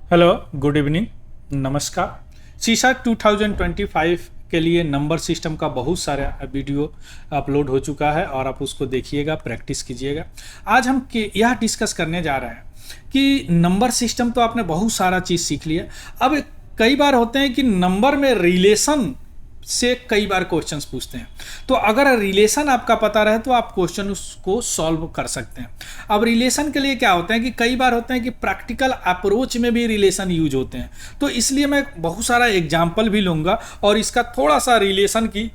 Hello, good evening, नमस्कार। शीशा 2025 के लिए नंबर सिस्टम का बहुत सारा वीडियो अपलोड हो चुका है और आप उसको देखिएगा, प्रैक्टिस कीजिएगा। आज हम यह डिस्कस करने जा रहे हैं कि नंबर सिस्टम तो आपने बहुत सारा चीज़ सीख लिया। अब कई बार होते हैं कि नंबर में रिलेशन से कई बार क्वेश्चंस पूछते हैं, तो अगर रिलेशन आपका पता रहे तो आप क्वेश्चन उसको सॉल्व कर सकते हैं। अब रिलेशन के लिए क्या होता है कि कई बार होते हैं कि प्रैक्टिकल अप्रोच में भी रिलेशन यूज होते हैं, तो इसलिए मैं बहुत सारा एग्जाम्पल भी लूँगा और इसका थोड़ा सा रिलेशन की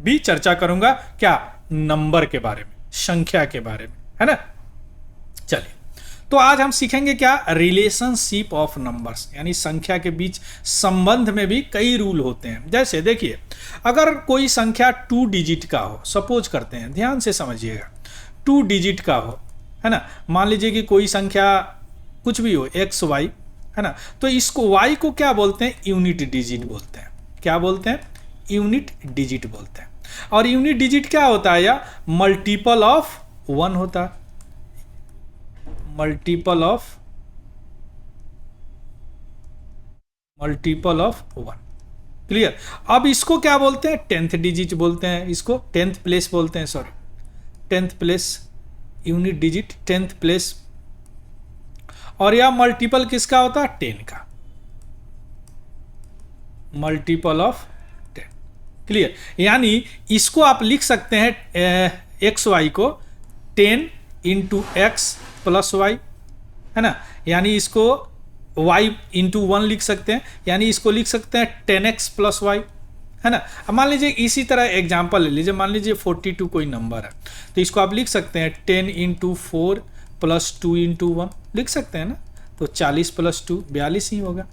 भी चर्चा करूँगा। क्या? नंबर के बारे में, संख्या के बारे में, है ना। चलिए, तो आज हम सीखेंगे क्या? रिलेशनशिप ऑफ नंबर्स, यानी संख्या के बीच संबंध में भी कई रूल होते हैं। जैसे देखिए, अगर कोई संख्या 2 डिजिट का हो, सपोज करते हैं, ध्यान से समझिएगा, 2 डिजिट का हो, है ना। मान लीजिए कि कोई संख्या कुछ भी हो, एक्स वाई, है ना, तो इसको वाई को क्या बोलते हैं? यूनिट डिजिट बोलते हैं। क्या बोलते हैं? यूनिट डिजिट बोलते हैं। और यूनिट डिजिट क्या होता है? या मल्टीपल ऑफ 1 होता है, मल्टीपल ऑफ 1। क्लियर? अब इसको क्या बोलते हैं? 10th डिजिट बोलते हैं, इसको 10th प्लेस बोलते हैं, sorry 10th place, unit digit 10th place. और यह मल्टीपल किसका होता है? 10 का, मल्टीपल ऑफ 10। क्लियर? यानी इसको आप लिख सकते हैं एक्स वाई को 10 इंटू एक्स प्लस वाई, है ना। यानी इसको y इंटू 1 लिख सकते हैं, यानी इसको लिख सकते हैं 10x प्लस वाई, है ना। अब मान लीजिए इसी तरह एग्जांपल ले लीजिए, मान लीजिए 42 कोई नंबर है, तो इसको आप लिख सकते हैं 10 इंटू 4 प्लस 2 इंटू 1 लिख सकते हैं ना, तो 40 प्लस 2 42 ही होगा।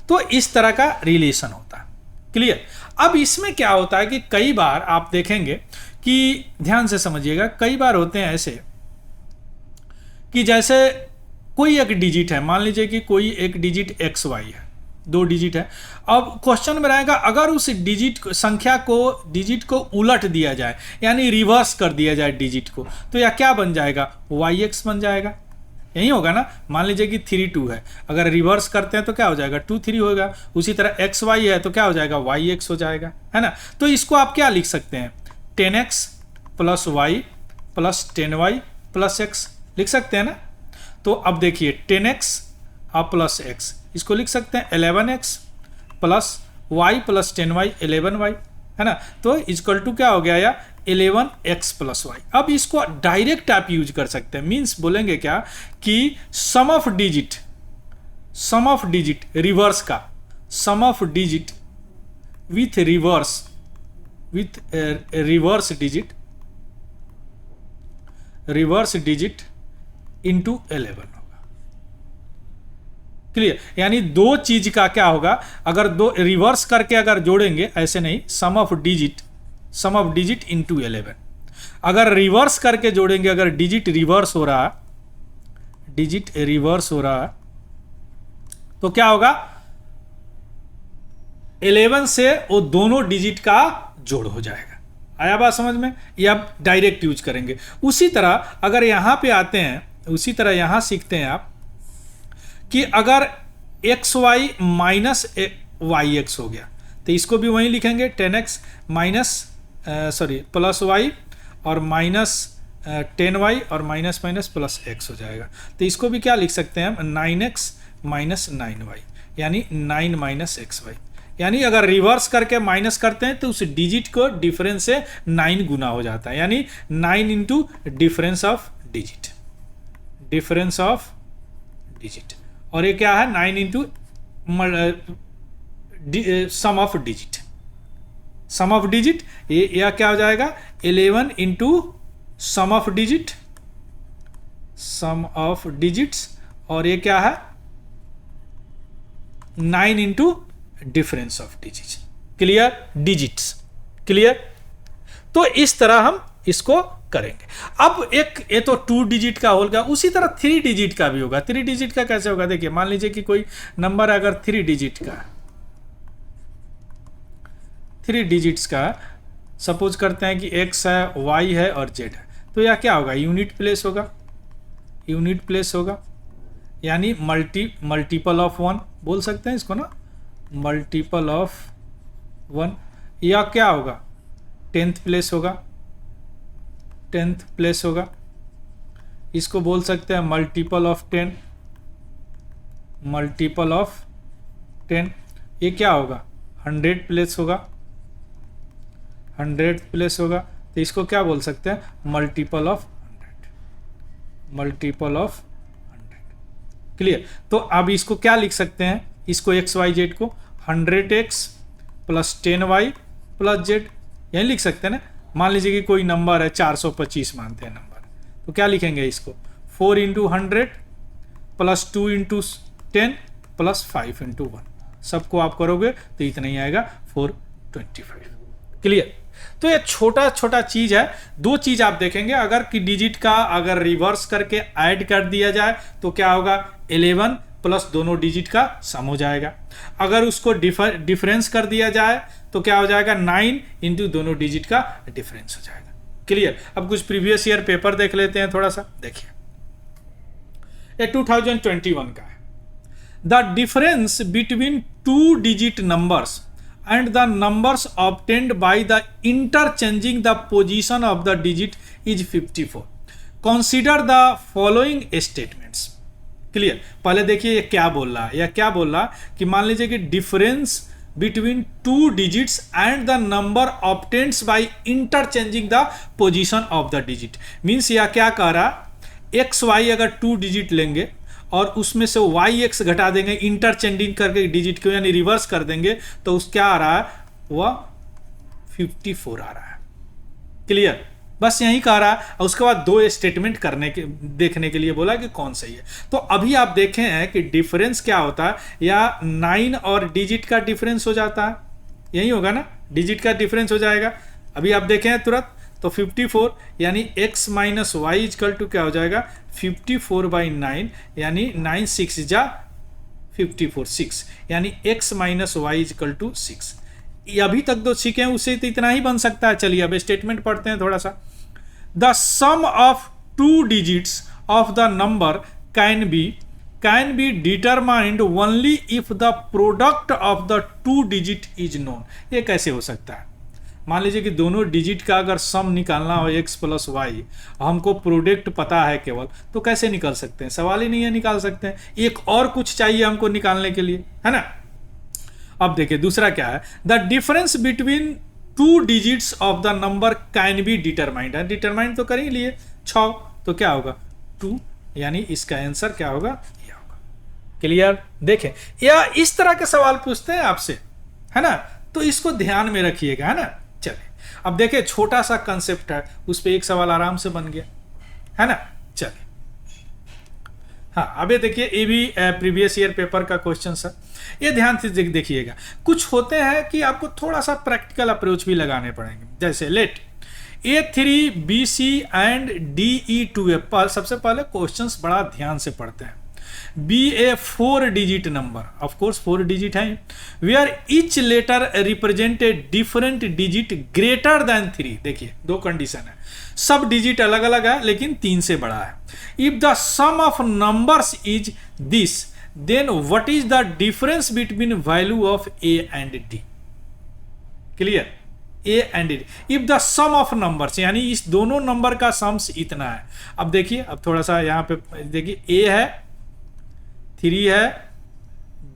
तो इस तरह का रिलेशन होता है। क्लियर? अब इसमें क्या होता है कि कई बार आप देखेंगे कि, ध्यान से समझिएगा, कई बार होते हैं ऐसे कि जैसे कोई एक डिजिट है, मान लीजिए कि कोई एक डिजिट एक्स वाई है, 2 डिजिट है। अब क्वेश्चन में रहेगा, अगर उस डिजिट को उलट दिया जाए, यानी रिवर्स कर दिया जाए डिजिट को, तो यह क्या बन जाएगा? वाई एक्स बन जाएगा। यही होगा ना। मान लीजिए कि 3 2 है, अगर रिवर्स करते हैं तो क्या हो जाएगा? 2 3 होगा। उसी तरह एक्स वाई है तो क्या हो जाएगा? वाई एक्स हो जाएगा, है ना। तो इसको आप क्या लिख सकते हैं? 10x plus y plus 10y plus x लिख सकते हैं ना। तो अब देखिए 10x और प्लस x, इसको लिख सकते हैं 11x plus y plus 10y 11y, है ना। तो इक्वल टू क्या हो गया? या 11x प्लस y। अब इसको डायरेक्ट आप यूज कर सकते हैं, मीन्स बोलेंगे क्या कि सम ऑफ डिजिट रिवर्स का, sum of digit with reverse digit into 11 होगा। क्लियर? यानी दो चीज का क्या होगा, अगर दो रिवर्स करके अगर जोड़ेंगे, ऐसे नहीं, सम ऑफ डिजिट इंटू 11। अगर रिवर्स करके जोड़ेंगे, अगर डिजिट रिवर्स हो रहा तो क्या होगा? 11 से वो दोनों डिजिट का जोड़ हो जाएगा। आया बात समझ में? ये आप डायरेक्ट यूज करेंगे। उसी तरह अगर यहां पे आते हैं, उसी तरह यहां सीखते हैं आप कि अगर x y minus y x हो गया, तो इसको भी वहीं लिखेंगे 10x माइनस प्लस वाई और माइनस 10y और माइनस माइनस प्लस x हो जाएगा। तो इसको भी क्या लिख सकते हैं हम? 9x माइनस 9y, यानी 9 माइनस एक्स वाई। यानी अगर रिवर्स करके माइनस करते हैं तो उस डिजिट को डिफरेंस से 9 गुना हो जाता है, यानी 9 इंटू डिफरेंस ऑफ डिजिट। और ये क्या है? 9 इंटू सम ऑफ डिजिट। ये यह क्या हो जाएगा? 11 इंटू सम ऑफ डिजिट्स, और ये क्या है? 9 into difference of digit. Clear? Digits. Clear? तो इस तरह हम इसको करेंगे। अब ये तो 2 डिजिट का होगा, उसी तरह 3 डिजिट का भी होगा। 3 डिजिट का कैसे होगा? देखिए, मान लीजिए कि कोई नंबर अगर 3 डिजिट का, 3 डिजिट्स का, सपोज करते हैं कि x है, y है और z है, तो यह क्या होगा? यूनिट प्लेस होगा। यानी मल्टीपल ऑफ 1 बोल सकते हैं इसको ना, मल्टीपल ऑफ 1, या क्या होगा 10th प्लेस होगा, 10th प्लेस होगा। इसको बोल सकते हैं मल्टीपल ऑफ 10, मल्टीपल ऑफ 10। ये क्या होगा 100 प्लेस होगा, 100 प्लेस होगा, तो इसको क्या बोल सकते हैं multiple of 100, multiple of 100। Clear. तो अब इसको क्या लिख सकते हैं, इसको एक्स वाई जेड को 100x plus 10y plus Z, यही लिख सकते हैं ना। मान लीजिए कि कोई नंबर है 425 मानते हैं नंबर, तो क्या लिखेंगे इसको 4 into 100 plus 2 into 10 plus 5 into 1, सबको आप करोगे तो इतना ही आएगा 425। क्लियर। तो ये छोटा छोटा चीज है। दो चीज आप देखेंगे, अगर कि डिजिट का अगर रिवर्स करके ऐड कर दिया जाए तो क्या होगा 11 प्लस दोनों डिजिट का सम हो जाएगा। अगर उसको डिफरेंस कर दिया जाए तो क्या हो जाएगा 9 इंटू दोनों डिजिट का डिफरेंस हो जाएगा। क्लियर। अब कुछ प्रीवियस ईयर पेपर देख लेते हैं थोड़ा सा। देखिए ये 2021 का है। The difference between 2 digit numbers and the numbers obtained by the interchanging the position of the digit is 54. Consider the following statements. Clear. पहले देखिए ये क्या बोल रहा है, या क्या बोल रहा कि मान लीजिए कि difference between 2 digits and the number obtained by interchanging the position of the digit. Means यह क्या कह रहा एक्स वाई अगर 2 डिजिट लेंगे और उसमें से वाई एक्स घटा देंगे इंटरचेंजिंग करके डिजिट को, यानी रिवर्स कर देंगे, तो उस क्या आ रहा है वह 54 आ रहा है। क्लियर। बस यही कह रहा है। और उसके बाद 2 स्टेटमेंट करने के देखने के लिए बोला कि कौन सही है। तो अभी आप देखें हैं कि डिफरेंस क्या होता है, या 9 और डिजिट का डिफरेंस हो जाता है, यही होगा ना, डिजिट का डिफरेंस हो जाएगा। अभी आप देखें हैं तुरंत, तो 54 यानी x minus y equal to क्या हो जाएगा 54/9, यानी 9 6 जा 54 6, यानी x minus y equal to 6। अभी तक जो सीखे हैं उससे तो इतना ही बन सकता है। चलिए अब स्टेटमेंट पढ़ते हैं थोड़ा सा। The sum of 2 digits of the number can be determined only if the product of the 2 digit is known. ये कैसे हो सकता है? मान लीजिए कि दोनों डिजिट का अगर सम निकालना हो x प्लस वाई, हमको प्रोडक्ट पता है केवल, तो कैसे निकाल सकते हैं? सवाल ही नहीं है, निकाल सकते हैं। एक और कुछ चाहिए हमको निकालने के लिए, है ना। अब देखिए दूसरा क्या है, the difference between 2 digits of the number can be determined है। डिटरमाइंड तो कर ही लिए 6, तो क्या होगा 2, यानी इसका आंसर क्या होगा ये होगा। क्लियर। देखें या इस तरह के सवाल पूछते हैं आपसे, है ना, तो इसको ध्यान में रखिएगा, है ना। चलिए अब देखिए छोटा सा कंसेप्ट है, उस पर एक सवाल आराम से बन गया, है ना। चलिए हाँ, अब ये देखिए ये भी प्रीवियस ईयर पेपर का क्वेश्चन है। ये ध्यान से देखिएगा, कुछ होते हैं कि आपको थोड़ा सा प्रैक्टिकल अप्रोच भी लगाने पड़ेंगे। जैसे लेट A3BC एंड DE2F। सबसे पहले क्वेश्चंस बड़ा ध्यान से पढ़ते हैं। Be a 4 digit number, of course 4 digit है, where each letter represent a different digit greater than 3। देखिए 2 कंडीशन है, सब डिजिट अलग अलग है लेकिन 3 से बड़ा है। If the sum of numbers is this, then what is the difference between value of A and D. Clear. A and D, if the sum of numbers, यानी इस दोनों नंबर का सम्स इतना है। अब देखिए, अब थोड़ा सा यहां पे देखिए, ए है, 3 है,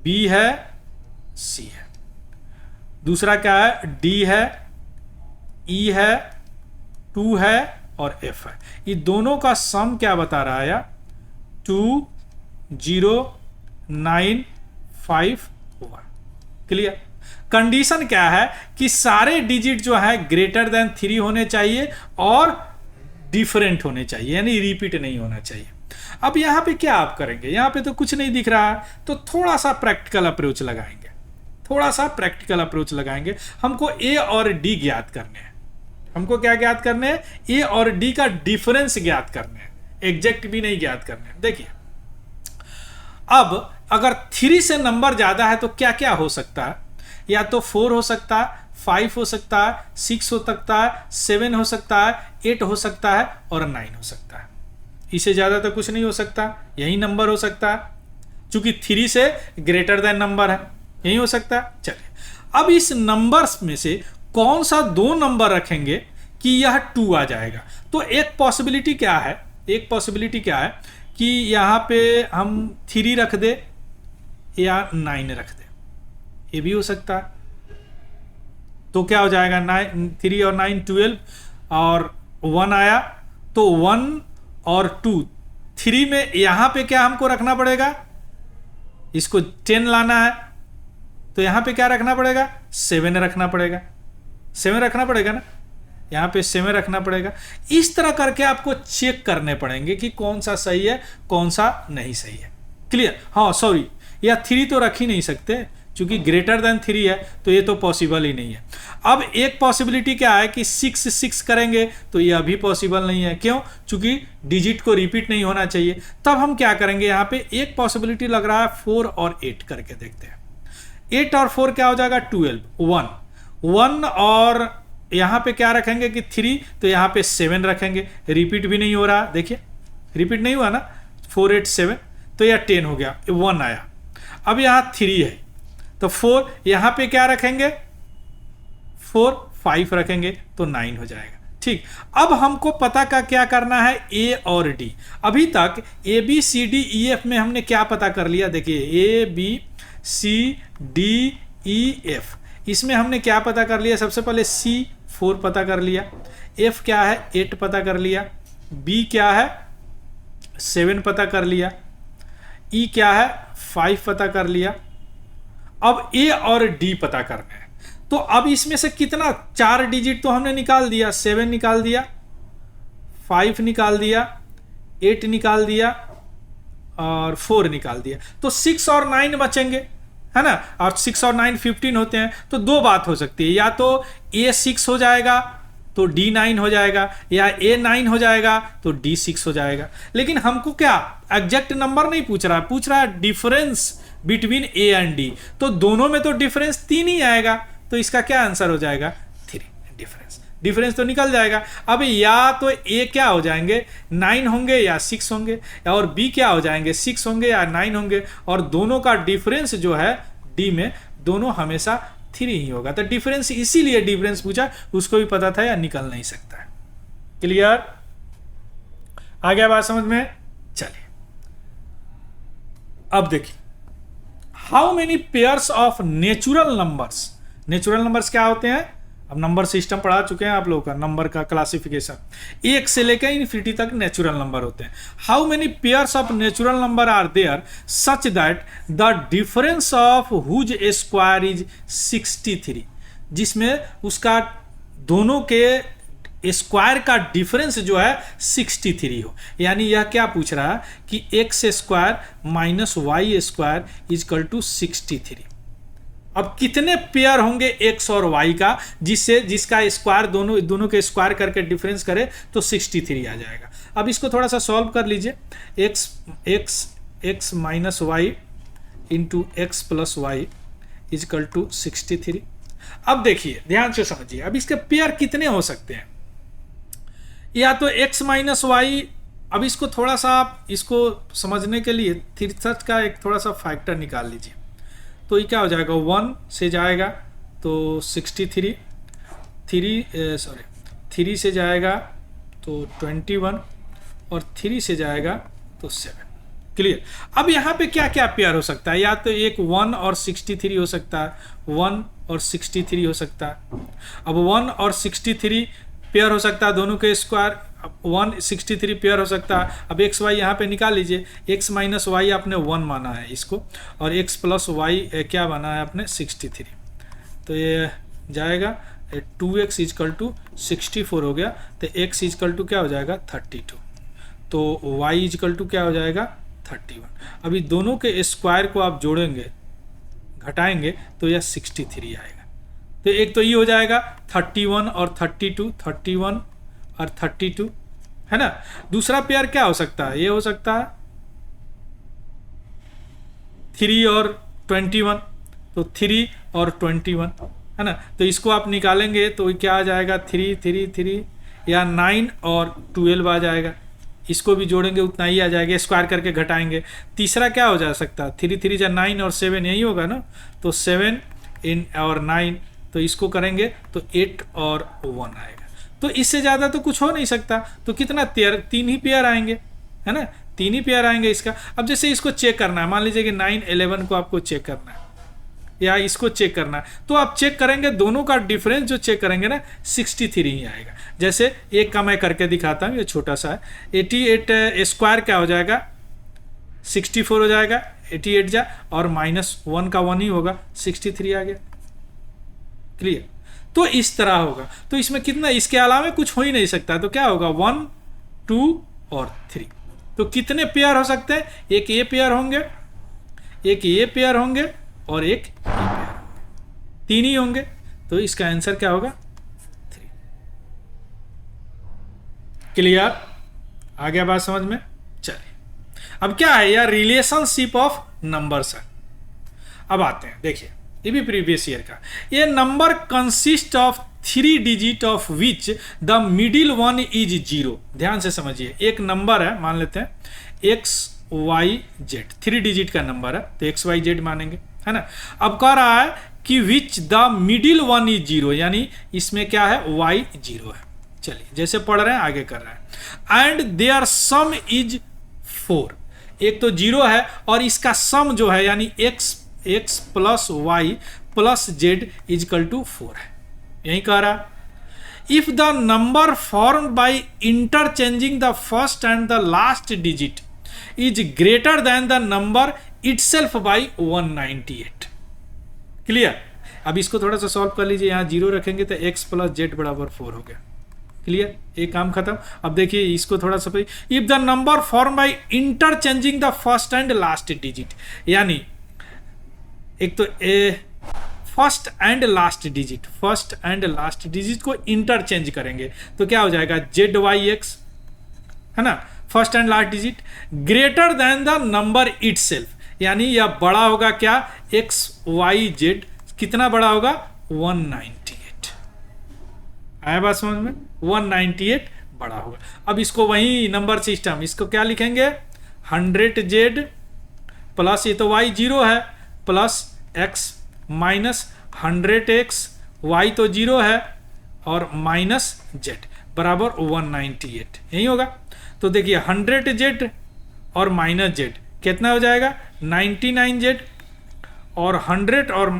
बी है, सी है, दूसरा क्या है डी है, ई है, 2 है और एफ है। ये दोनों का सम क्या बता रहा है? 2 0 9 5 1। क्लियर। कंडीशन क्या है कि सारे डिजिट जो है ग्रेटर देन 3 होने चाहिए और डिफरेंट होने चाहिए, यानी रिपीट नहीं होना चाहिए। अब यहां पे क्या आप करेंगे, यहां पे तो कुछ नहीं दिख रहा है, तो थोड़ा सा प्रैक्टिकल अप्रोच लगाएंगे, थोड़ा सा प्रैक्टिकल अप्रोच लगाएंगे। हमको ए और डी ज्ञात करने हैं। हमको क्या ज्ञात करने हैं? ए और डी का डिफरेंस ज्ञात करने हैं, एग्जैक्ट भी नहीं ज्ञात करने हैं। देखिए अब अगर 3 से नंबर ज्यादा है तो क्या क्या हो सकता है? या तो 4 हो सकता है, 5 हो सकता है, 6 हो सकता है, 7 हो सकता है, 8 हो सकता है और 9 हो सकता है। इससे ज्यादा तो कुछ नहीं हो सकता, यही नंबर हो सकता है। चूंकि 3 से ग्रेटर देन नंबर है, यही हो सकता है। चलिए अब इस नंबर्स में से कौन सा दो नंबर रखेंगे कि यह 2 आ जाएगा। तो एक पॉसिबिलिटी क्या है, एक पॉसिबिलिटी क्या है कि यहाँ पे हम 3 रख दे या 9 रख दे, ये भी हो सकता है। तो क्या हो जाएगा, 9 3 और 9 12 और 1 आया, तो 1 और 2 3 में यहाँ पे क्या हमको रखना पड़ेगा, इसको 10 लाना है तो यहाँ पे क्या रखना पड़ेगा, 7 रखना पड़ेगा, 7 रखना पड़ेगा ना, यहाँ पे 7 रखना पड़ेगा। इस तरह करके आपको चेक करने पड़ेंगे कि कौन सा सही है कौन सा नहीं सही है। क्लियर। हाँ सॉरी, या 3 तो रख ही नहीं सकते क्योंकि ग्रेटर देन 3 है, तो ये तो पॉसिबल ही नहीं है। अब एक पॉसिबिलिटी क्या है कि 6 6 करेंगे तो ये अभी पॉसिबल नहीं है, क्यों, क्योंकि डिजिट को रिपीट नहीं होना चाहिए। तब हम क्या करेंगे, यहाँ पे एक पॉसिबिलिटी लग रहा है 4 और 8 करके देखते हैं। 8 और 4 क्या हो जाएगा, 12 1 और यहाँ पे क्या रखेंगे कि 3, तो यहाँ पे 7 रखेंगे, रिपीट भी नहीं हो रहा, देखिए रिपीट नहीं हुआ ना, 4 8 7, तो यह 10 हो गया, 1 आया। अब यहाँ 3 है तो 4, यहाँ पे क्या रखेंगे 4 5 रखेंगे तो 9 हो जाएगा। ठीक, अब हमको पता का क्या करना है, ए और डी। अभी तक A B C D E F में हमने क्या पता कर लिया, देखिए A B C D E F, इसमें हमने क्या पता कर लिया, सबसे पहले सी 4 पता कर लिया, एफ क्या है 8 पता कर लिया, बी क्या है 7 पता कर लिया, ई क्या है 5 पता कर लिया। अब ए और डी पता करना है, तो अब इसमें से कितना, 4 डिजिट तो हमने निकाल दिया, 7 निकाल दिया, 5 निकाल दिया, 8 निकाल दिया और 4 निकाल दिया, तो 6 और 9 बचेंगे, है ना। और 6 और 9 15 होते हैं। तो दो बात हो सकती है, या तो ए 6 हो जाएगा तो डी 9 हो जाएगा, या ए 9 हो जाएगा तो डी 6 हो जाएगा। लेकिन हमको क्या एग्जैक्ट नंबर नहीं पूछ रहा है, पूछ रहा है difference between A and D. तो दोनों में तो डिफरेंस 3 ही आएगा, तो इसका क्या आंसर हो जाएगा 3। डिफरेंस तो निकल जाएगा। अब या तो ए क्या हो जाएंगे 9 होंगे या 6 होंगे, और बी क्या हो जाएंगे 6 होंगे या 9 होंगे, और दोनों का डिफरेंस जो है डी में दोनों हमेशा 3 ही होगा। तो डिफरेंस, इसीलिए डिफरेंस पूछा, उसको भी पता था या निकल नहीं सकता है। क्लियर, आ गया बात समझ में। चलिए अब देखिए, how many pairs of natural numbers. Natural numbers क्या होते हैं, अब नंबर सिस्टम पढ़ा चुके हैं आप लोगों का, नंबर का क्लासिफिकेशन, 1 से लेकर इन्फिनिटी तक नेचुरल नंबर होते हैं। How many pairs of natural number are there such that the difference of whose square is 63, जिसमें उसका दोनों के स्क्वायर का डिफरेंस जो है 63 हो। यानी यह क्या पूछ रहा है कि x square minus y square equal to 63। अब कितने पेयर होंगे एक्स और वाई का, जिसका स्क्वायर दोनों के स्क्वायर करके डिफरेंस करे तो 63 आ जाएगा। अब इसको थोड़ा सा सॉल्व कर लीजिए, x minus y into x plus y equal to 63। अब देखिए ध्यान से समझिए, अब इसके पेयर कितने हो सकते हैं, या तो x माइनस वाई। अब इसको थोड़ा सा आप इसको समझने के लिए थीटा का एक थोड़ा सा फैक्टर निकाल लीजिए, तो ये क्या हो जाएगा, 1 से जाएगा तो 63, 3 से जाएगा तो 21 और 3 से जाएगा तो 7। क्लियर। अब यहाँ पे क्या क्या पेयर हो सकता है, या तो एक 1 और 63 हो सकता है, 1 और 63 हो सकता है। अब 1 और 63 पेयर हो सकता है, दोनों के स्क्वायर 163 पेयर हो सकता है। अब एक्स वाई यहाँ पे निकाल लीजिए, एक्स माइनस वाई आपने 1 माना है इसको, और एक्स प्लस वाई क्या बना है आपने 63, तो ये जाएगा 2x इजकल टू 64 हो गया, तो x इजकल टू क्या हो जाएगा 32, तो y इजकल टू क्या हो जाएगा 31। अभी दोनों के स्क्वायर को आप जोड़ेंगे घटाएंगे तो यह 63 आएगा। तो एक तो ये हो जाएगा 31 और 32, 31 और 32, है ना। दूसरा पेयर क्या हो सकता है, ये हो सकता है 3 और 21, तो 3 और 21, है ना। तो इसको आप निकालेंगे तो क्या आ जाएगा 3 3 3, या 9 और 12 आ जाएगा, इसको भी जोड़ेंगे उतना ही आ जाएगा, स्क्वायर करके घटाएंगे। तीसरा क्या हो जा सकता है, 3 3 जा 9 और 7 यही होगा ना, तो 7 इन और 9, तो इसको करेंगे तो 8 और 1 आएगा। तो इससे ज़्यादा तो कुछ हो नहीं सकता। तो कितना 3 ही पेयर आएंगे, है ना, 3 ही पेयर आएंगे इसका। अब जैसे इसको चेक करना है, मान लीजिए कि 9 11 को आपको चेक करना है या इसको चेक करना है, तो आप चेक करेंगे दोनों का डिफरेंस जो चेक करेंगे ना 63 ही आएगा। जैसे एक का मैं करके दिखाता हूँ, ये छोटा सा है, 88 स्क्वायर क्या हो जाएगा 64 हो जाएगा, 88 जा और -1 का 1 ही होगा, 63 आ गया। क्लियर। तो इस तरह होगा। तो इसमें कितना, इसके अलावा कुछ हो ही नहीं सकता। तो क्या होगा 1 2 और 3। तो कितने पेयर हो सकते हैं, एक ये पेयर होंगे, एक ये पेयर होंगे और एक ये पेयर होंगे, 3 ही होंगे। तो इसका आंसर क्या होगा 3। क्लियर, आ गया बात समझ में। चलिए अब क्या है यार, रिलेशनशिप ऑफ नंबर्स है। अब आते हैं, देखिए ये भी प्रीवियस ईयर का। ये number consist of 3 digit of which the middle one is 0। ध्यान से समझिए, एक नंबर है, मान लेते हैं XYZ, 3 डिजिट का नंबर है, तो XYZ मानेंगे, है ना। अब कह रहा है कि which the middle one is 0, यानी इसमें क्या है Y 0 है। चलिए जैसे पढ़ रहे हैं आगे कर रहे हैं। एंड देयर सम इज 4, एक तो 0 है और इसका सम जो है यानी x plus y plus z equal to 4 है, यही कह रहा है। If the number form by interchanging the first and the last digit is greater than the number itself by 198। Clear. अब इसको थोड़ा सा सॉल्व कर लीजिए, यहां 0 रखेंगे तो x प्लस जेड बराबर 4 हो गया। क्लियर, एक काम खत्म। अब देखिए इसको थोड़ा सा, if the number form by interchanging the first and last digit, यानी एक तो first and last digit, first and last digit को इंटरचेंज करेंगे तो क्या हो जाएगा ZYX, है ना, first and last digit greater than the number itself, यानी यह बड़ा होगा क्या XYZ, कितना बड़ा होगा 198। आया बात समझ में, 198 बड़ा होगा। अब इसको वही नंबर सिस्टम, इसको क्या लिखेंगे 100Z प्लस, ये तो Y 0 है, plus x minus 100x, y तो 0 है और माइनस z बराबर 198, यही होगा। तो देखिए 100z और माइनस z कितना हो जाएगा 99z और 100 और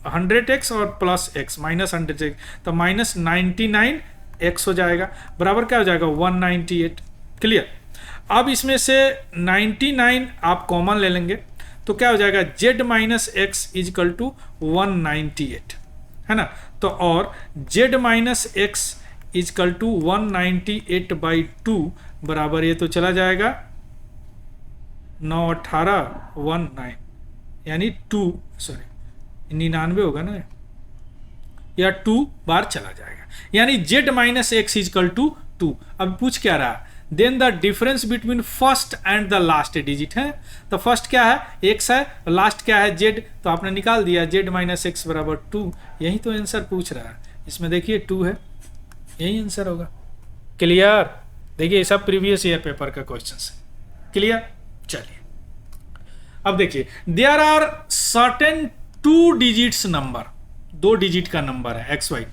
100x और प्लस x माइनस 100x, तो माइनस 99x हो जाएगा, बराबर क्या हो जाएगा 198। क्लियर। अब इसमें से 99 आप कॉमन ले लेंगे तो क्या हो जाएगा z minus x equal to 198, है ना। तो और z minus x equal to 198/2 बराबर, ये तो चला जाएगा 9 18 19, यानी 99 होगा ना, या 2 बार चला जाएगा, यानी z minus x equal to 2। अब पूछ क्या रहा, then the difference between first and the last digit है। तो फर्स्ट क्या है x है, लास्ट क्या है z, तो आपने निकाल दिया z माइनस एक्स बराबर 2, यही तो आंसर पूछ रहा है। इसमें देखिए 2 है, यही आंसर होगा। क्लियर। देखिए सब प्रीवियस ईयर पेपर का क्वेश्चन है। क्लियर। चलिए अब देखिए, there are certain 2 digits number, 2 digit का नंबर है XY,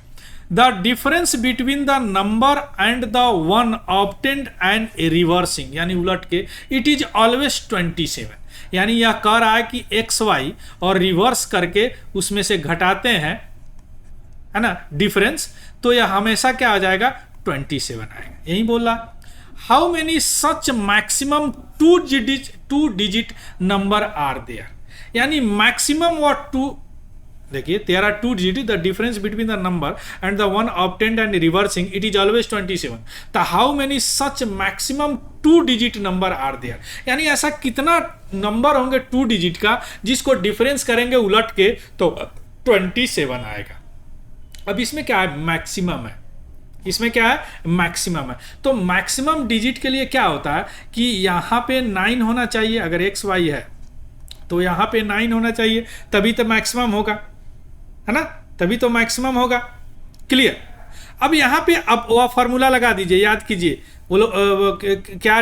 the difference between the number and the one obtained and reversing, यानी उलट के, it is always 27, यानी यह कह रहा है कि XY और रिवर्स करके उसमें से घटाते हैं, है ना, डिफरेंस, तो यह हमेशा क्या आ जाएगा 27 आएगा, यही बोल रहा। How many such maximum 2 digit number are there, यानी मैक्सिमम और 2, देखिए there are 2 digits, the difference between the number and the one obtained and reversing it is always 27। तो how many such maximum 2 digit number are there, यानी ऐसा कितना number होंगे 2 digit का जिसको डिफरेंस करेंगे उलट के तो 27 आएगा। अब इसमें क्या है मैक्सिमम है, इसमें क्या है मैक्सिमम है। तो मैक्सिमम डिजिट के लिए क्या होता है कि यहाँ पे 9 होना चाहिए, अगर XY है तो यहाँ पे 9 होना चाहिए, तभी तो मैक्सिमम होगा, है ना, तभी तो मैक्सिमम होगा। क्लियर। अब यहां पे अब वह फॉर्मूला लगा दीजिए, याद कीजिए क्या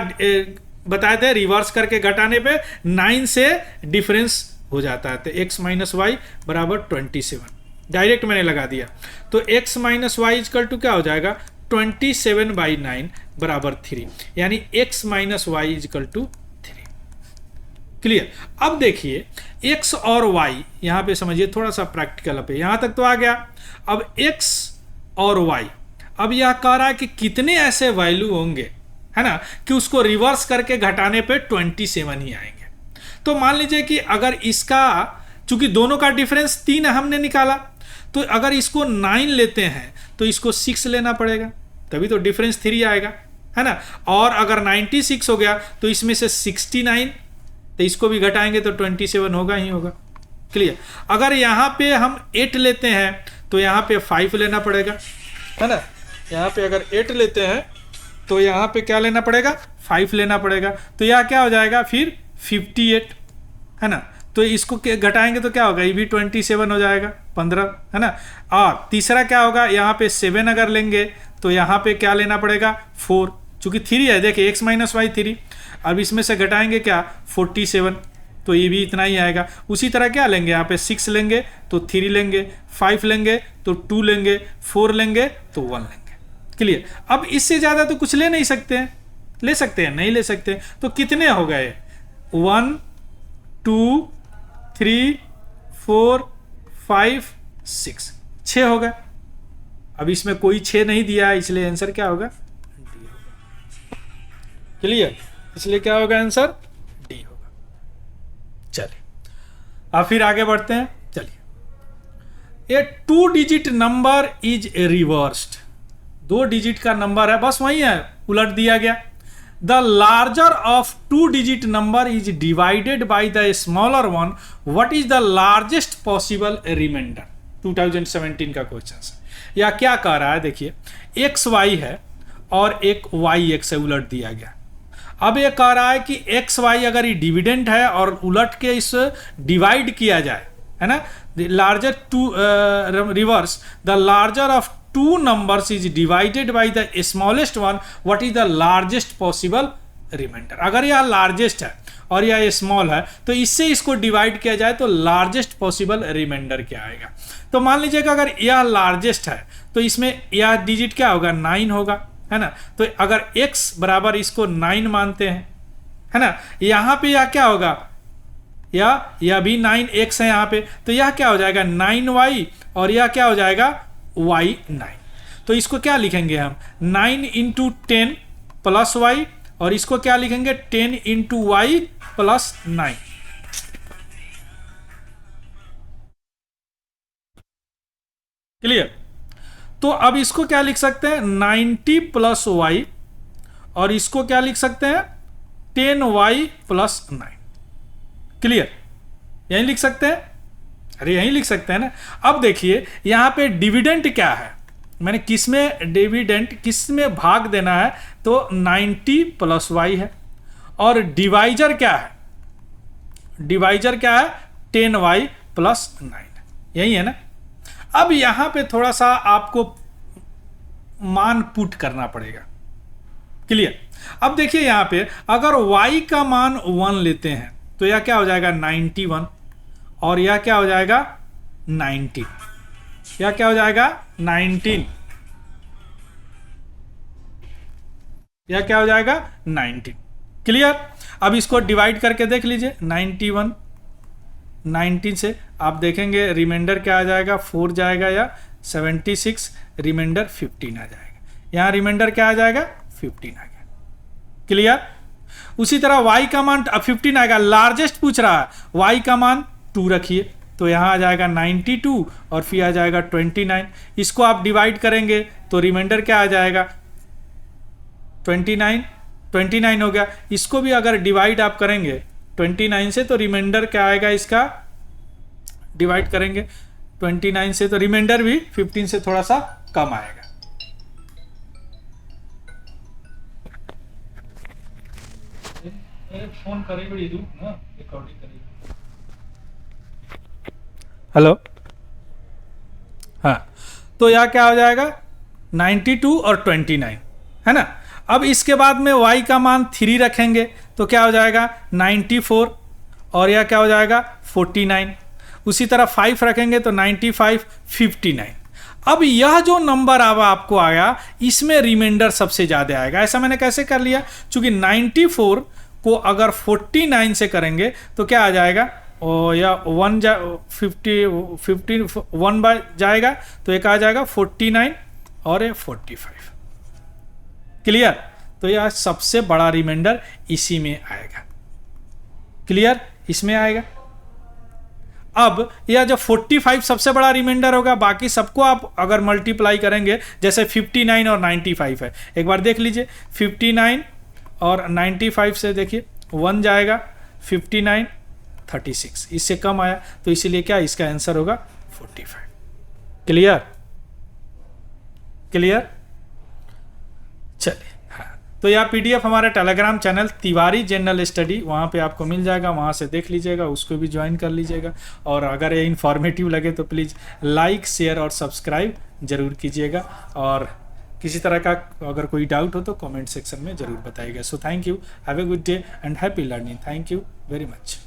बताए थे, रिवर्स करके घटाने पे 9 से डिफरेंस हो जाता है, तो x माइनस वाई बराबर 27, डायरेक्ट मैंने लगा दिया। तो x minus y equal to क्या हो जाएगा, 27/9 बराबर 3, यानी x minus y equal to 3। Clear. अब देखिए x और y, यहां पे समझिए थोड़ा सा प्रैक्टिकल पे, यहां तक तो आ गया। अब x और y, अब यह कह रहा है कि कितने ऐसे वैल्यू होंगे, है ना, कि उसको रिवर्स करके घटाने पे 27 ही आएंगे। तो मान लीजिए कि अगर इसका, चूंकि दोनों का डिफरेंस 3 हमने निकाला, तो अगर इसको 9 लेते हैं तो इसको 6 लेना पड़ेगा, तभी तो डिफरेंस 3 आएगा, है ना। और अगर 96 हो गया तो इसमें से 69, तो इसको भी घटाएंगे तो 27 होगा ही होगा। क्लियर। अगर यहाँ पे हम 8 लेते हैं तो यहाँ पे 5 लेना पड़ेगा, है ना। यहाँ पे अगर 8 लेते हैं तो यहाँ पे क्या लेना पड़ेगा, 5 लेना पड़ेगा। तो यह क्या हो जाएगा फिर 58, है ना। तो इसको घटाएंगे तो क्या होगा, ये भी 27 हो जाएगा, 15, है ना। और तीसरा क्या होगा, यहाँ पे 7 अगर लेंगे तो यहाँ पे क्या लेना पड़ेगा, 4, चूंकि 3 है, देखिए x माइनस वाई 3। अब इसमें से घटाएंगे क्या, 47, तो ये भी इतना ही आएगा। उसी तरह क्या लेंगे, यहाँ पे 6 लेंगे तो 3 लेंगे, 5 लेंगे तो 2 लेंगे, 4 लेंगे तो 1 लेंगे। क्लियर। अब इससे ज़्यादा तो कुछ ले नहीं सकते हैं, ले सकते हैं, नहीं ले सकते। तो कितने हो गए, 1 2 3 4 5 6, 6 हो गए। अब इसमें कोई 6 नहीं दिया है, इसलिए आंसर क्या होगा, डी होगा। क्लियर। इसलिए क्या होगा आंसर, डी होगा। चलिए अब फिर आगे बढ़ते हैं। चलिए, a 2 digit number is reversed, 2 digit का नंबर है, बस वही है, उलट दिया गया। The larger of 2 digit number is divided by the smaller one, what is the largest possible remainder. 2017 का क्वेश्चन है। या क्या कह रहा है, देखिए एक्स वाई है और एक वाई एक्स है, उलट दिया गया। अब ये कह रहा है कि एक्स वाई अगर ये डिविडेंड है और उलट के इस डिवाइड किया जाए, है ना, the larger to reverse the larger of 2 numbers is divided by the smallest one, what is the largest possible remainder। अगर यह लार्जेस्ट है और यह स्मॉल है तो इससे इसको डिवाइड किया जाए तो लार्जेस्ट पॉसिबल रिमाइंडर क्या आएगा। तो मान लीजिएगा अगर यह लार्जेस्ट है तो इसमें यह डिजिट क्या होगा, 9 होगा, है ना। तो अगर x बराबर इसको 9 मानते हैं, है ना, यहाँ पे यह क्या होगा, यह भी 9x है यहाँ पे, तो यह क्या हो जाएगा 9y, और यह क्या हो जाएगा y 9। तो इसको क्या लिखेंगे हम, 9 इंटू 10 प्लस वाई, और इसको क्या लिखेंगे 10 इंटू वाई प्लस 9। क्लियर। तो अब इसको क्या लिख सकते हैं, 90 प्लस वाई, और इसको क्या लिख सकते हैं 10y प्लस 9। क्लियर। यही लिख सकते हैं, अरे यही लिख सकते हैं ना। अब देखिए यहाँ पे डिविडेंट क्या है, मैंने किस में डिविडेंट, किस में भाग देना है, तो 90 प्लस वाई है, और डिवाइजर क्या है, डिवाइजर क्या है 10y प्लस 9, यही है ना। अब यहाँ पे थोड़ा सा आपको मान पुट करना पड़ेगा। क्लियर। अब देखिए यहाँ पे अगर y का मान 1 लेते हैं तो यह क्या हो जाएगा 91, और यह क्या हो जाएगा 19, यह क्या हो जाएगा 19, यह क्या हो जाएगा 19। क्लियर। अब इसको डिवाइड करके देख लीजिए, 91 19 से आप देखेंगे रिमाइंडर क्या आ जाएगा, 4 जाएगा, या 76 रिमाइंडर 15 आ जाएगा। यहाँ रिमाइंडर क्या आ जाएगा 15 आ गया। क्लियर। उसी तरह y का मान 15 आएगा, लार्जेस्ट पूछ रहा है, y का मान 2 रखिए, तो यहाँ आ जाएगा 92 और फिर आ जाएगा 29। इसको आप डिवाइड करेंगे तो रिमाइंडर क्या आ जाएगा 29 हो गया। इसको भी अगर डिवाइड आप करेंगे 29 से तो रिमाइंडर क्या आएगा, इसका डिवाइड करेंगे 29 से तो रिमाइंडर भी 15 से थोड़ा सा कम आएगा। फोन करेंगे ना, रिकॉर्डिंग करेंगे। हेलो, हाँ, तो यह क्या हो जाएगा 92 और 29, है ना। अब इसके बाद में y का मान 3 रखेंगे तो क्या हो जाएगा 94, और यह क्या हो जाएगा 49। उसी तरह 5 रखेंगे तो 95, 59। अब यह जो नंबर अब आपको आया इसमें रिमाइंडर सबसे ज़्यादा आएगा। ऐसा मैंने कैसे कर लिया, चूंकि 94 को अगर 49 से करेंगे तो क्या आ जाएगा, या 51 बाय जाएगा तो एक आ जाएगा 49 और ये 45। क्लियर, तो यह सबसे बड़ा रिमाइंडर इसी में आएगा। क्लियर, इसमें आएगा। अब यह जो 45 सबसे बड़ा रिमाइंडर होगा, बाकी सबको आप अगर मल्टीप्लाई करेंगे, जैसे 59 और 95 है, एक बार देख लीजिए 59 और 95 से देखिए 1 जाएगा, 59 36, इससे कम आया तो इसीलिए क्या इसका आंसर होगा 45। Clear, clear. चलिए, हाँ, तो यह पीडीएफ हमारे Telegram channel Tiwari general study, वहाँ पे आपको मिल जाएगा, वहाँ से देख लीजिएगा, उसको भी ज्वाइन कर लीजिएगा। और अगर ये इन्फॉर्मेटिव लगे तो प्लीज़ लाइक, शेयर और सब्सक्राइब जरूर कीजिएगा। और किसी तरह का अगर कोई डाउट हो तो कमेंट सेक्शन में ज़रूर बताइएगा। So thank you, have a good day and happy learning. Thank you very much.